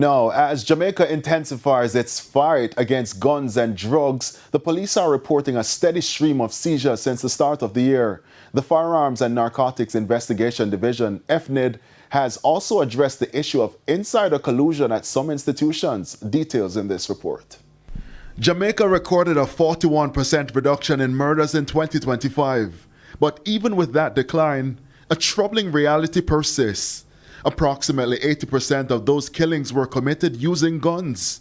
Now, as Jamaica intensifies its fight against guns and drugs, the police are reporting a steady stream of seizures since the start of the year. The Firearms and Narcotics Investigation Division, FNID, has also addressed the issue of insider collusion at some institutions. Details in this report. Jamaica recorded a 41% reduction in murders in 2025. But even with that decline, a troubling reality persists. Approximately 80% of those killings were committed using guns.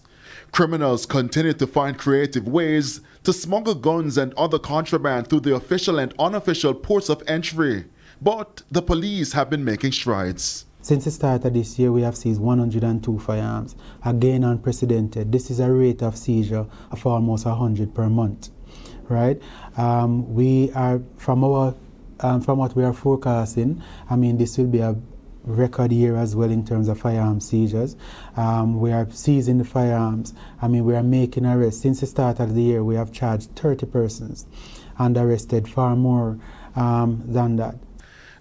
Criminals continue to find creative ways to smuggle guns and other contraband through the official and unofficial ports of entry. But the police have been making strides. Since the start of this year, we have seized 102 firearms, again unprecedented. This is a rate of seizure of almost 100 per month, right? We are, from what we are forecasting, this will be a record year as well in terms of firearm seizures. We are seizing the firearms. We are making arrests. Since the start of the year, we have charged 30 persons and arrested far more than that.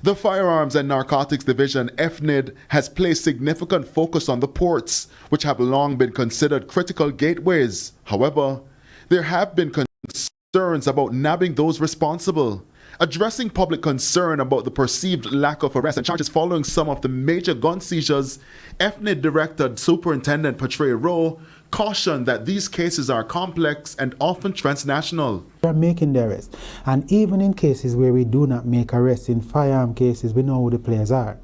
The Firearms and Narcotics Division, FNID, has placed significant focus on the ports, which have long been considered critical gateways. However, there have been concerns about nabbing those responsible. Addressing public concern about the perceived lack of arrest and charges following some of the major gun seizures, FNID Director Superintendent Patrick Rowe cautioned that these cases are complex and often transnational. We are making the arrest, and even in cases where we do not make arrests, in firearm cases, we know who the players are,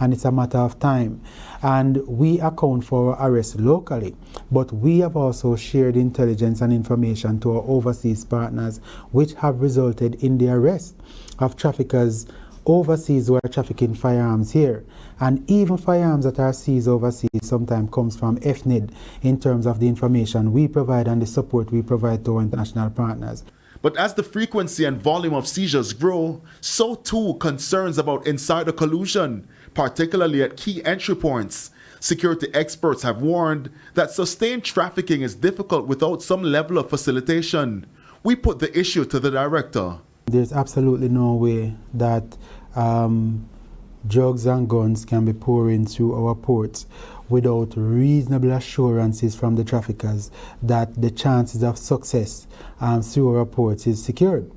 and it's a matter of time. And we account for arrests locally, but we have also shared intelligence and information to our overseas partners, which have resulted in the arrest of traffickers overseas who are trafficking firearms here. And even firearms that are seized overseas sometimes comes from FNID in terms of the information we provide and the support we provide to our international partners. But as the frequency and volume of seizures grow, so too concerns about insider collusion, particularly at key entry points. Security experts have warned that sustained trafficking is difficult without some level of facilitation. We put the issue to the director. There's absolutely no way that drugs and guns can be pouring through our ports without reasonable assurances from the traffickers that the chances of success through our ports is secured.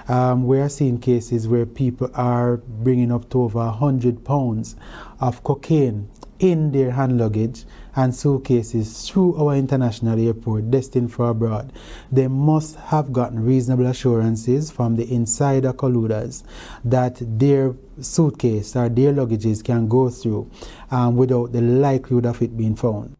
We are seeing cases where people are bringing up to over 100 pounds of cocaine in their hand luggage and suitcases through our international airport destined for abroad. They must have gotten reasonable assurances from the insider colluders that their suitcase or their luggages can go through without the likelihood of it being found.